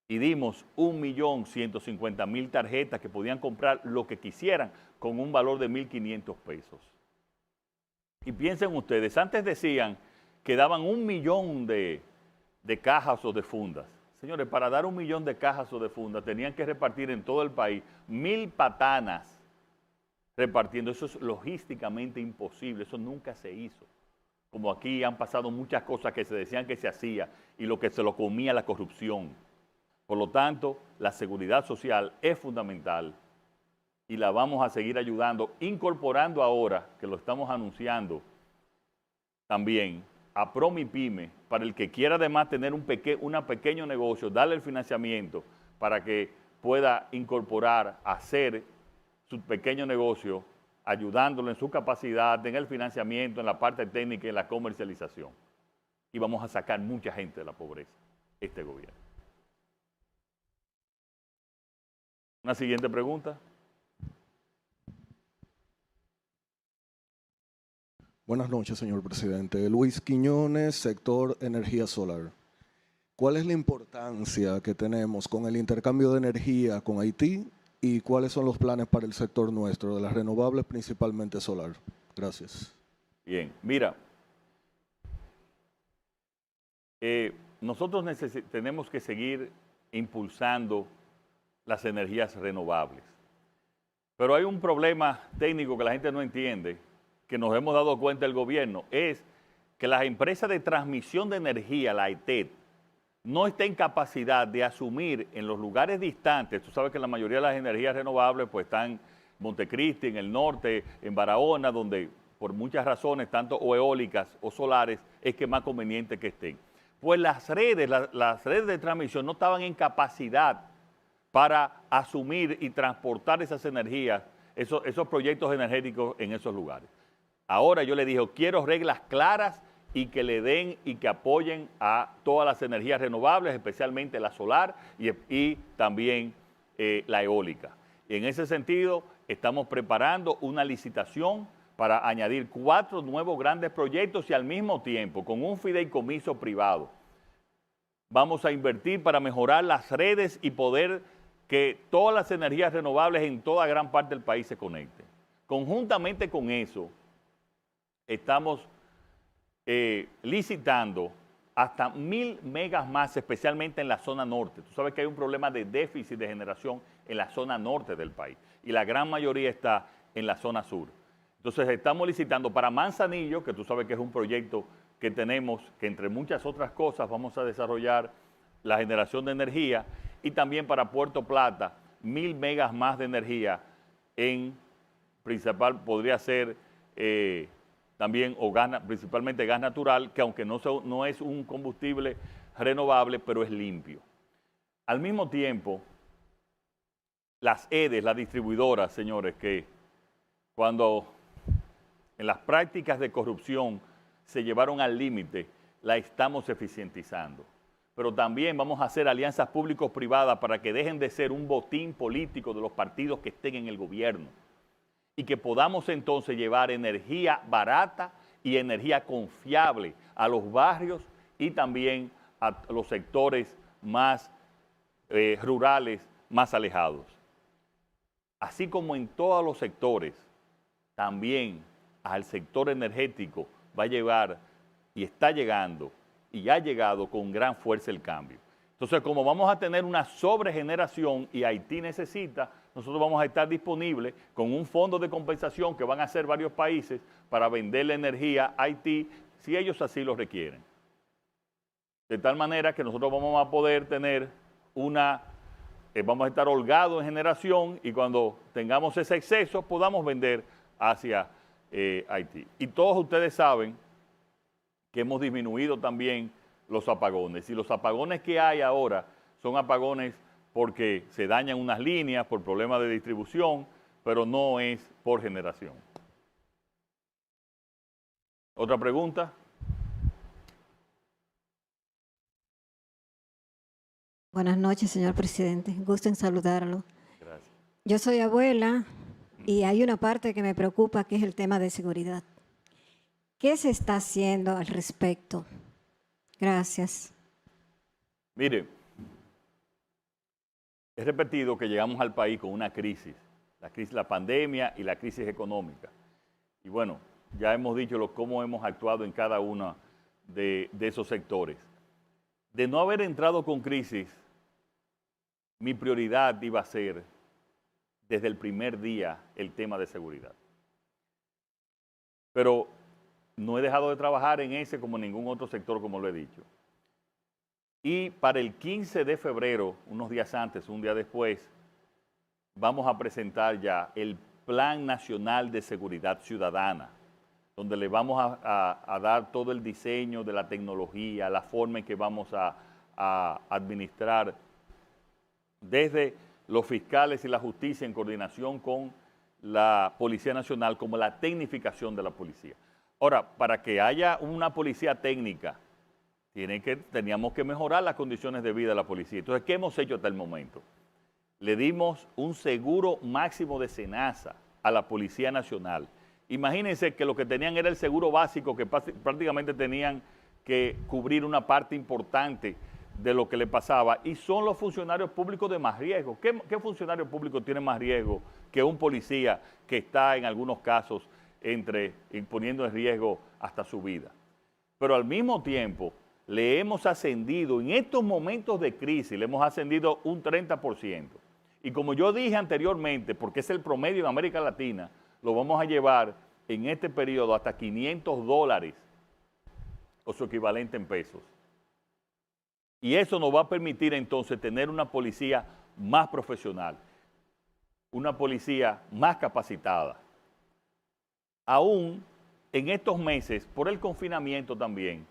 S3: Y dimos 1,150,000 tarjetas que podían comprar lo que quisieran con un valor de 1,500 pesos. Y piensen ustedes, antes decían que daban 1 millón de cajas o de fundas. Señores, para dar 1 millón de cajas o de fundas tenían que repartir en todo el país 1,000 patanas repartiendo. Eso es logísticamente imposible, eso nunca se hizo. Como aquí han pasado muchas cosas que se decían que se hacía y lo que se lo comía la corrupción. Por lo tanto, la seguridad social es fundamental y la vamos a seguir ayudando, incorporando ahora, que lo estamos anunciando también, a PromiPyme, para el que quiera además tener un pequeño negocio, darle el financiamiento para que pueda incorporar, hacer su pequeño negocio, ayudándolo en su capacidad, en el financiamiento, en la parte técnica y en la comercialización. Y vamos a sacar mucha gente de la pobreza, este gobierno. Una siguiente pregunta.
S15: Buenas noches, señor presidente. Luis Quiñones, sector energía solar. ¿Cuál es la importancia que tenemos con el intercambio de energía con Haití y cuáles son los planes para el sector nuestro, de las renovables, principalmente solar? Gracias.
S3: Bien, mira, nosotros tenemos que seguir impulsando las energías renovables. Pero hay un problema técnico que la gente no entiende, que nos hemos dado cuenta el gobierno, es que las empresas de transmisión de energía, la AETED, no está en capacidad de asumir en los lugares distantes. Tú sabes que la mayoría de las energías renovables pues están en Montecristi, en el norte, en Barahona, donde por muchas razones, tanto o eólicas o solares, es que es más conveniente que estén. Pues las redes de transmisión no estaban en capacidad para asumir y transportar esas energías, esos proyectos energéticos en esos lugares. Ahora yo le dije, quiero reglas claras y que le den y que apoyen a todas las energías renovables, especialmente la solar y también la eólica. Y en ese sentido, estamos preparando una licitación para añadir 4 nuevos grandes proyectos y al mismo tiempo, con un fideicomiso privado, vamos a invertir para mejorar las redes y poder que todas las energías renovables en toda gran parte del país se conecten. Conjuntamente con eso, estamos licitando hasta 1000 megas más, especialmente en la zona norte. Tú sabes que hay un problema de déficit de generación en la zona norte del país y la gran mayoría está en la zona sur. Entonces estamos licitando para Manzanillo, que tú sabes que es un proyecto que tenemos, que entre muchas otras cosas vamos a desarrollar la generación de energía, y también para Puerto Plata, 1000 megas más de energía en principal, podría ser también o principalmente gas natural, que aunque no es un combustible renovable, pero es limpio. Al mismo tiempo, las EDES, las distribuidoras, señores, que cuando en las prácticas de corrupción se llevaron al límite, la estamos eficientizando. Pero también vamos a hacer alianzas público-privadas para que dejen de ser un botín político de los partidos que estén en el gobierno y que podamos entonces llevar energía barata y energía confiable a los barrios y también a los sectores más rurales, más alejados. Así como en todos los sectores, también al sector energético va a llevar y está llegando y ha llegado con gran fuerza el cambio. Entonces, como vamos a tener una sobregeneración y Haití necesita, nosotros vamos a estar disponibles con un fondo de compensación que van a hacer varios países para vender la energía a Haití si ellos así lo requieren. De tal manera que nosotros vamos a poder tener vamos a estar holgados en generación y cuando tengamos ese exceso podamos vender hacia Haití. Y todos ustedes saben que hemos disminuido también los apagones. Y los apagones que hay ahora son apagones porque se dañan unas líneas por problemas de distribución, pero no es por generación. ¿Otra pregunta?
S16: Buenas noches, señor presidente. Gusto en saludarlo.
S3: Gracias.
S16: Yo soy abuela y hay una parte que me preocupa, que es el tema de seguridad. ¿Qué se está haciendo al respecto? Gracias.
S3: Mire, he repetido que llegamos al país con una crisis, la pandemia y la crisis económica. Y bueno, ya hemos dicho cómo hemos actuado en cada uno de esos sectores. De no haber entrado con crisis, mi prioridad iba a ser, desde el primer día, el tema de seguridad. Pero no he dejado de trabajar en ese como en ningún otro sector, como lo he dicho. Y para el 15 de febrero, unos días antes, un día después, vamos a presentar ya el Plan Nacional de Seguridad Ciudadana, donde le vamos a dar todo el diseño de la tecnología, la forma en que vamos a administrar desde los fiscales y la justicia en coordinación con la Policía Nacional, como la tecnificación de la policía. Ahora, para que haya una policía técnica, teníamos que mejorar las condiciones de vida de la policía. Entonces, ¿qué hemos hecho hasta el momento? Le dimos un seguro máximo de SENASA a la Policía Nacional. Imagínense que lo que tenían era el seguro básico, que prácticamente tenían que cubrir una parte importante de lo que le pasaba, y son los funcionarios públicos de más riesgo. ¿Qué funcionario público tiene más riesgo que un policía que está en algunos casos poniendo en riesgo hasta su vida? Pero al mismo tiempo le hemos ascendido, en estos momentos de crisis, le hemos ascendido un 30%. Y como yo dije anteriormente, porque es el promedio en América Latina, lo vamos a llevar en este periodo hasta $500 o su equivalente en pesos. Y eso nos va a permitir entonces tener una policía más profesional, una policía más capacitada. Aún en estos meses, por el confinamiento también,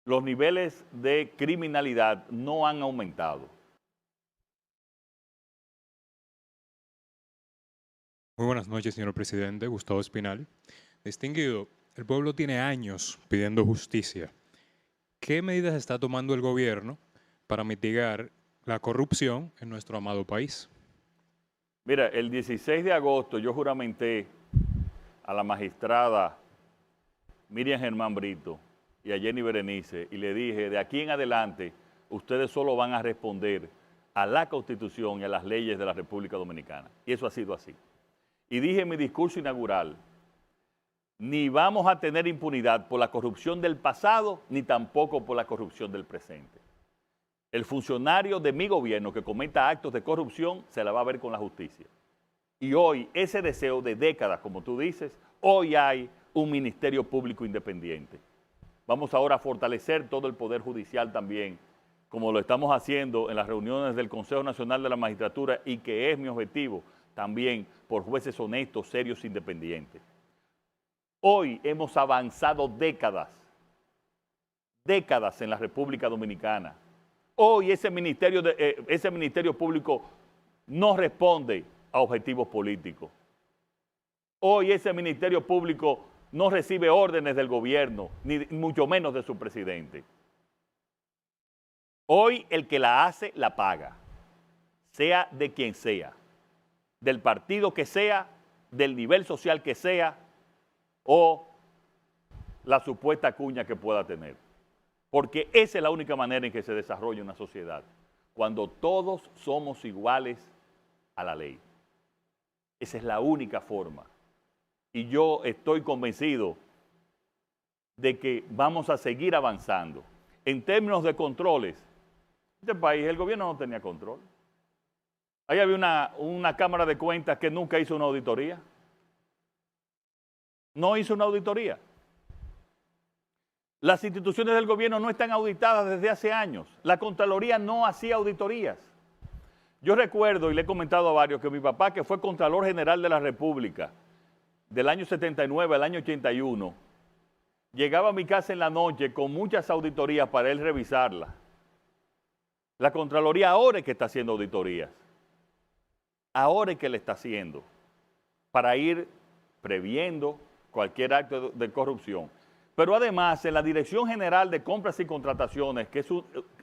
S3: los niveles de criminalidad no han aumentado.
S17: Muy buenas noches, señor presidente. Gustavo Espinal. Distinguido, el pueblo tiene años pidiendo justicia. ¿Qué medidas está tomando el gobierno para mitigar la corrupción en nuestro amado país?
S3: Mira, el 16 de agosto yo juramenté a la magistrada Miriam Germán Brito y a Jenny Berenice y le dije, de aquí en adelante, ustedes solo van a responder a la Constitución y a las leyes de la República Dominicana. Y eso ha sido así. Y dije en mi discurso inaugural, ni vamos a tener impunidad por la corrupción del pasado, ni tampoco por la corrupción del presente. El funcionario de mi gobierno que cometa actos de corrupción se la va a ver con la justicia. Y hoy, ese deseo de décadas, como tú dices, hoy hay un Ministerio Público Independiente. Vamos ahora a fortalecer todo el Poder Judicial también, como lo estamos haciendo en las reuniones del Consejo Nacional de la Magistratura y que es mi objetivo también por jueces honestos, serios, independientes. Hoy hemos avanzado décadas en la República Dominicana. Hoy ese Ministerio Público no responde a objetivos políticos. Hoy ese Ministerio Público no recibe órdenes del gobierno, ni mucho menos de su presidente. Hoy el que la hace, la paga, sea de quien sea, del partido que sea, del nivel social que sea o la supuesta cuña que pueda tener. Porque esa es la única manera en que se desarrolla una sociedad, cuando todos somos iguales a la ley. Esa es la única forma. Y yo estoy convencido de que vamos a seguir avanzando. En términos de controles, este país, el gobierno no tenía control. Ahí había una Cámara de Cuentas que nunca hizo una auditoría. No hizo una auditoría. Las instituciones del gobierno no están auditadas desde hace años. La Contraloría no hacía auditorías. Yo recuerdo, y le he comentado a varios, que mi papá, que fue Contralor General de la República, del año 79 al año 81, llegaba a mi casa en la noche con muchas auditorías para él revisarlas. La Contraloría ahora es que está haciendo auditorías. Ahora es que le está haciendo, para ir previendo cualquier acto de corrupción. Pero además, en la Dirección General de Compras y Contrataciones, que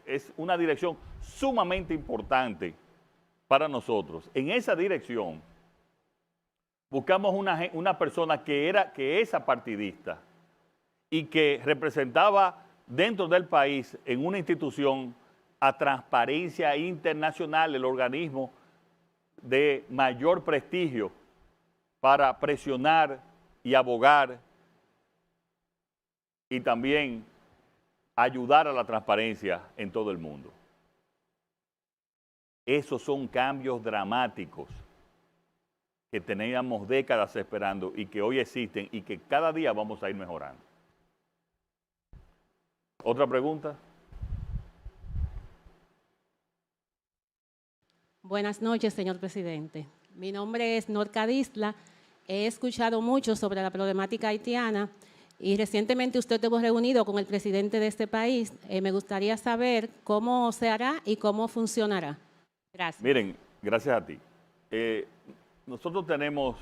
S3: es una dirección sumamente importante para nosotros, en esa dirección buscamos una persona que es apartidista y que representaba dentro del país en una institución a Transparencia Internacional, el organismo de mayor prestigio para presionar y abogar y también ayudar a la transparencia en todo el mundo. Esos son cambios dramáticos que teníamos décadas esperando y que hoy existen y que cada día vamos a ir mejorando. ¿Otra pregunta?
S18: Buenas noches, señor presidente. Mi nombre es Norca Disla. He escuchado mucho sobre la problemática haitiana y recientemente usted estuvo reunido con el presidente de este país. Me gustaría saber cómo se hará y cómo funcionará. Gracias.
S3: Miren, gracias a ti. Nosotros tenemos,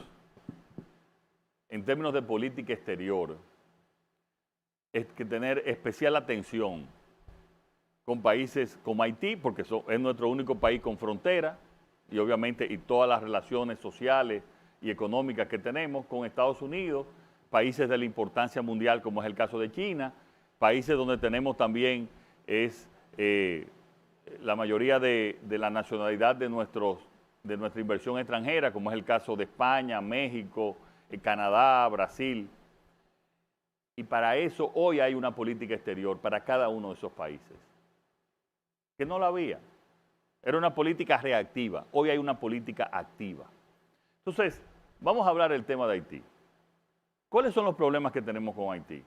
S3: en términos de política exterior, que tener especial atención con países como Haití, porque es nuestro único país con frontera, y obviamente y todas las relaciones sociales y económicas que tenemos con Estados Unidos, países de la importancia mundial como es el caso de China, países donde tenemos también la mayoría de la nacionalidad de nuestra inversión extranjera, como es el caso de España, México, Canadá, Brasil. Y para eso hoy hay una política exterior para cada uno de esos países, que no la había. Era una política reactiva, hoy hay una política activa. Entonces, vamos a hablar del tema de Haití. ¿Cuáles son los problemas que tenemos con Haití?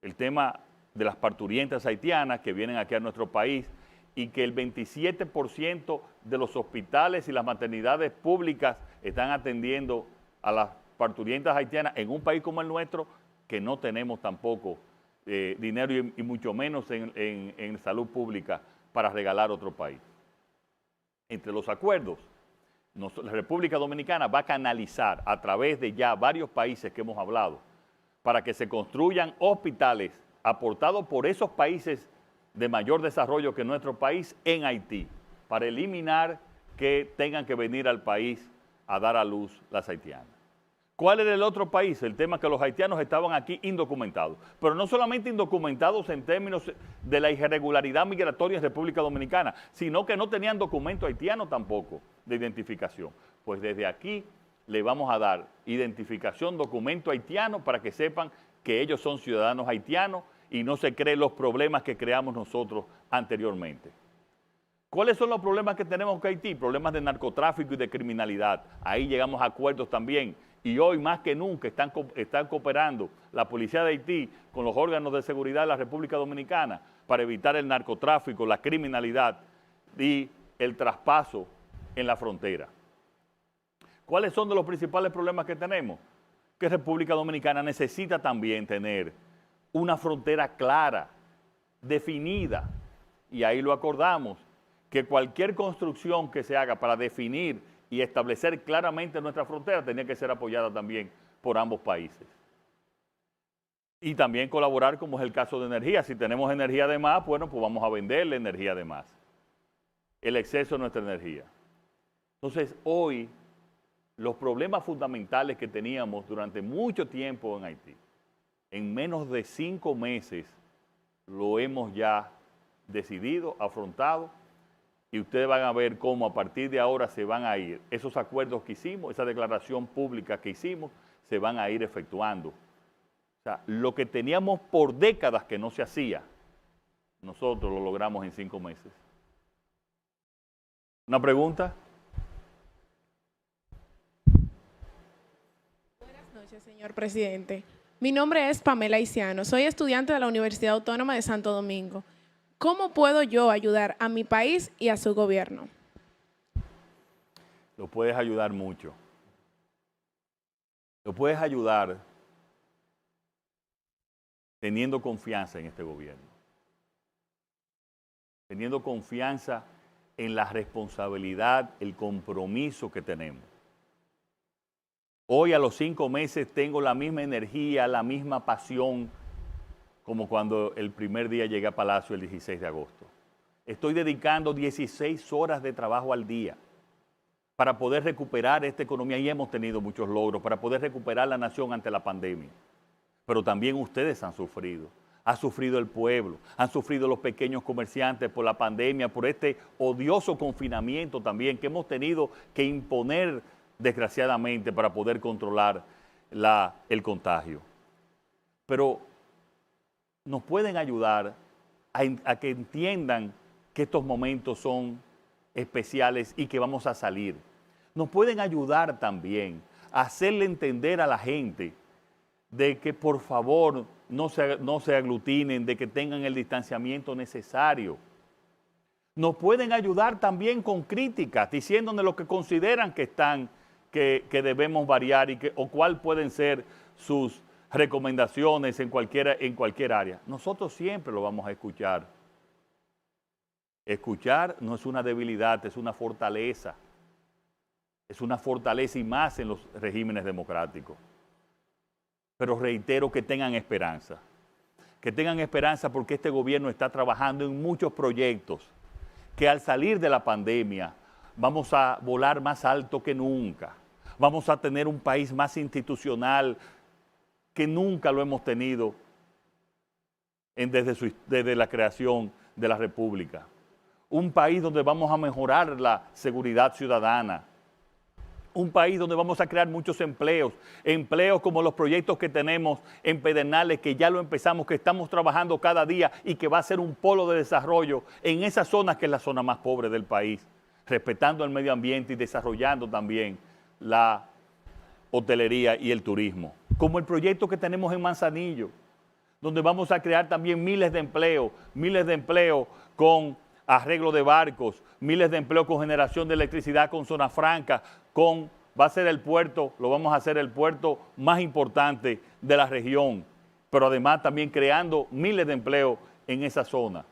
S3: El tema de las parturientas haitianas que vienen aquí a nuestro país y que el 27% de los hospitales y las maternidades públicas están atendiendo a las parturientas haitianas en un país como el nuestro, que no tenemos tampoco dinero y mucho menos en salud pública para regalar a otro país. Entre los acuerdos, la República Dominicana va a canalizar a través de ya varios países que hemos hablado para que se construyan hospitales aportados por esos países de mayor desarrollo que nuestro país en Haití, para eliminar que tengan que venir al país a dar a luz las haitianas. ¿Cuál era el otro país? El tema que los haitianos estaban aquí indocumentados. Pero no solamente indocumentados en términos de la irregularidad migratoria en República Dominicana, sino que no tenían documento haitiano tampoco de identificación. Pues desde aquí le vamos a dar identificación, documento haitiano para que sepan que ellos son ciudadanos haitianos y no se creen los problemas que creamos nosotros anteriormente. ¿Cuáles son los problemas que tenemos con Haití? Problemas de narcotráfico y de criminalidad. Ahí llegamos a acuerdos también. Y hoy más que nunca están cooperando la policía de Haití con los órganos de seguridad de la República Dominicana para evitar el narcotráfico, la criminalidad y el traspaso en la frontera. ¿Cuáles son los principales problemas que tenemos? Que República Dominicana necesita también tener una frontera clara, definida, y ahí lo acordamos, que cualquier construcción que se haga para definir y establecer claramente nuestra frontera tenía que ser apoyada también por ambos países. Y también colaborar, como es el caso de energía. Si tenemos energía de más, bueno, pues vamos a venderle energía de más. El exceso de nuestra energía. Entonces, hoy, los problemas fundamentales que teníamos durante mucho tiempo en Haití, en menos de 5 meses, lo hemos ya decidido, afrontado, y ustedes van a ver cómo a partir de ahora se van a ir. Esos acuerdos que hicimos, esa declaración pública que hicimos, se van a ir efectuando. O sea, lo que teníamos por décadas que no se hacía, nosotros lo logramos en 5 meses. ¿Una pregunta?
S19: Buenas noches, señor presidente. Mi nombre es Pamela Isiano. Soy estudiante de la Universidad Autónoma de Santo Domingo. ¿Cómo puedo yo ayudar a mi país y a su gobierno?
S3: Lo puedes ayudar mucho. Lo puedes ayudar teniendo confianza en este gobierno. Teniendo confianza en la responsabilidad, el compromiso que tenemos. Hoy a los 5 meses tengo la misma energía, la misma pasión como cuando el primer día llegué a Palacio el 16 de agosto. Estoy dedicando 16 horas de trabajo al día para poder recuperar esta economía y hemos tenido muchos logros, para poder recuperar la nación ante la pandemia. Pero también ustedes han sufrido. Ha sufrido el pueblo, han sufrido los pequeños comerciantes por la pandemia, por este odioso confinamiento también que hemos tenido que imponer desgraciadamente para poder controlar el contagio. Pero nos pueden ayudar a que entiendan que estos momentos son especiales y que vamos a salir. Nos pueden ayudar también a hacerle entender a la gente de que por favor no se aglutinen, de que tengan el distanciamiento necesario. Nos pueden ayudar también con críticas, diciéndonos lo que consideran que debemos variar o cuál pueden ser sus recomendaciones en cualquier área. Nosotros siempre lo vamos a escuchar. Escuchar no es una debilidad, es una fortaleza. Es una fortaleza y más en los regímenes democráticos. Pero reitero que tengan esperanza. Que tengan esperanza porque este gobierno está trabajando en muchos proyectos que al salir de la pandemia vamos a volar más alto que nunca. Vamos a tener un país más institucional que nunca lo hemos tenido desde la creación de la República. Un país donde vamos a mejorar la seguridad ciudadana. Un país donde vamos a crear muchos empleos, empleos como los proyectos que tenemos en Pedernales, que ya lo empezamos, que estamos trabajando cada día y que va a ser un polo de desarrollo en esa zona que es la zona más pobre del país, respetando el medio ambiente y desarrollando también la hotelería y el turismo. Como el proyecto que tenemos en Manzanillo, donde vamos a crear también miles de empleos con arreglo de barcos, miles de empleos con generación de electricidad con zona franca, va a ser el puerto, lo vamos a hacer el puerto más importante de la región, pero además también creando miles de empleos en esa zona.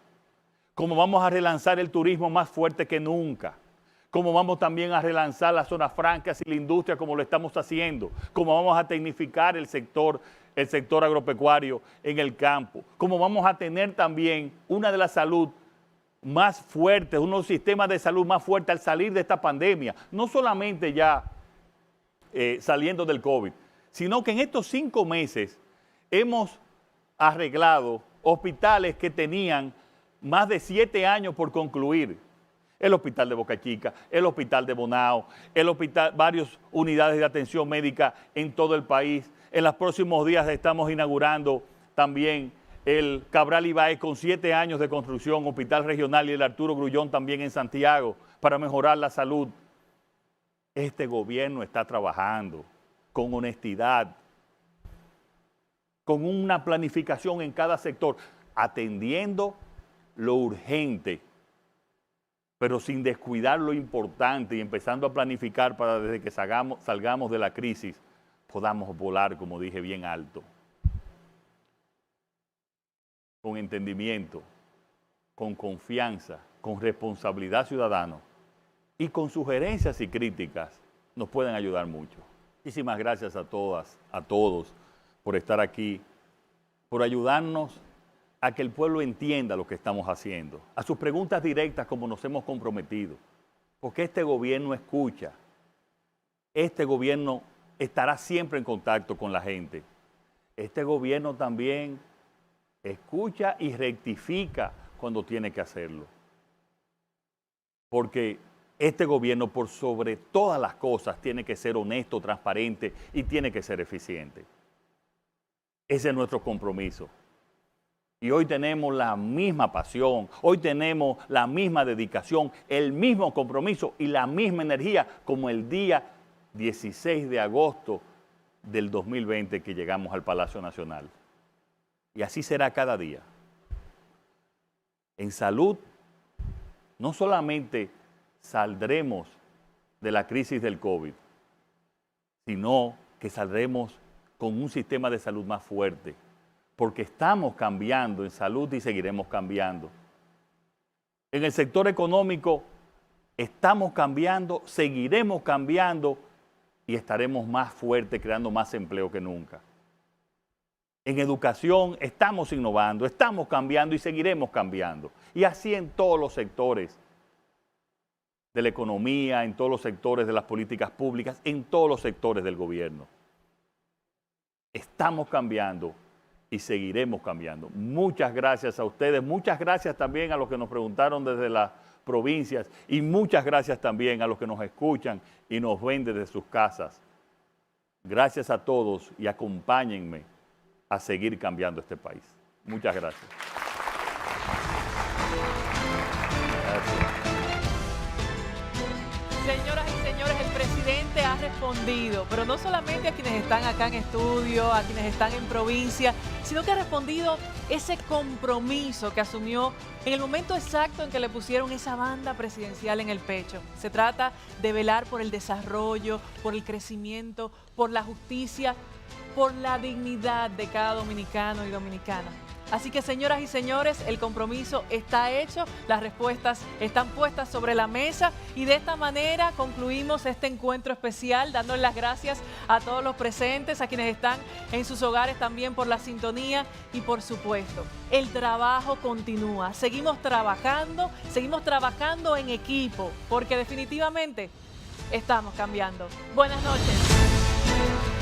S3: Como vamos a relanzar el turismo más fuerte que nunca, como vamos también a relanzar las zonas francas y la industria como lo estamos haciendo, como vamos a tecnificar el sector agropecuario en el campo, como vamos a tener también una de la salud más fuertes, unos sistemas de salud más fuertes al salir de esta pandemia, no solamente ya saliendo del COVID, sino que en estos 5 meses hemos arreglado hospitales que tenían más de 7 años por concluir. El hospital de Boca Chica, el hospital de Bonao, varias unidades de atención médica en todo el país. En los próximos días estamos inaugurando también el Cabral Ibáez con 7 años de construcción, hospital regional, y el Arturo Grullón también en Santiago para mejorar la salud. Este gobierno está trabajando con honestidad, con una planificación en cada sector, atendiendo lo urgente, pero sin descuidar lo importante y empezando a planificar para desde que salgamos de la crisis podamos volar, como dije, bien alto, con entendimiento, con confianza, con responsabilidad ciudadana y con sugerencias y críticas nos pueden ayudar mucho. Muchísimas gracias a todas, a todos por estar aquí, por ayudarnos a que el pueblo entienda lo que estamos haciendo, a sus preguntas directas como nos hemos comprometido, porque este gobierno escucha, este gobierno estará siempre en contacto con la gente, este gobierno también escucha y rectifica cuando tiene que hacerlo, porque este gobierno por sobre todas las cosas tiene que ser honesto, transparente y tiene que ser eficiente. Ese es nuestro compromiso. Y hoy tenemos la misma pasión, hoy tenemos la misma dedicación, el mismo compromiso y la misma energía como el día 16 de agosto del 2020 que llegamos al Palacio Nacional. Y así será cada día. En salud, no solamente saldremos de la crisis del COVID, sino que saldremos con un sistema de salud más fuerte, porque estamos cambiando en salud y seguiremos cambiando. En el sector económico estamos cambiando, seguiremos cambiando y estaremos más fuertes, creando más empleo que nunca. En educación estamos innovando, estamos cambiando y seguiremos cambiando. Y así en todos los sectores de la economía, en todos los sectores de las políticas públicas, en todos los sectores del gobierno. Estamos cambiando y seguiremos cambiando. Muchas gracias a ustedes, muchas gracias también a los que nos preguntaron desde las provincias y muchas gracias también a los que nos escuchan y nos ven desde sus casas. Gracias a todos y acompáñenme a seguir cambiando este país. Muchas gracias.
S1: Señoras y señores, el presidente ha respondido, pero no solamente a quienes están acá en estudio, a quienes están en provincia, sino que ha respondido ese compromiso que asumió en el momento exacto en que le pusieron esa banda presidencial en el pecho. Se trata de velar por el desarrollo, por el crecimiento, por la justicia, por la dignidad de cada dominicano y dominicana. Así que, señoras y señores, el compromiso está hecho, las respuestas están puestas sobre la mesa y de esta manera concluimos este encuentro especial dándoles las gracias a todos los presentes, a quienes están en sus hogares también por la sintonía y por supuesto, el trabajo continúa. Seguimos trabajando en equipo porque definitivamente estamos cambiando. Buenas noches.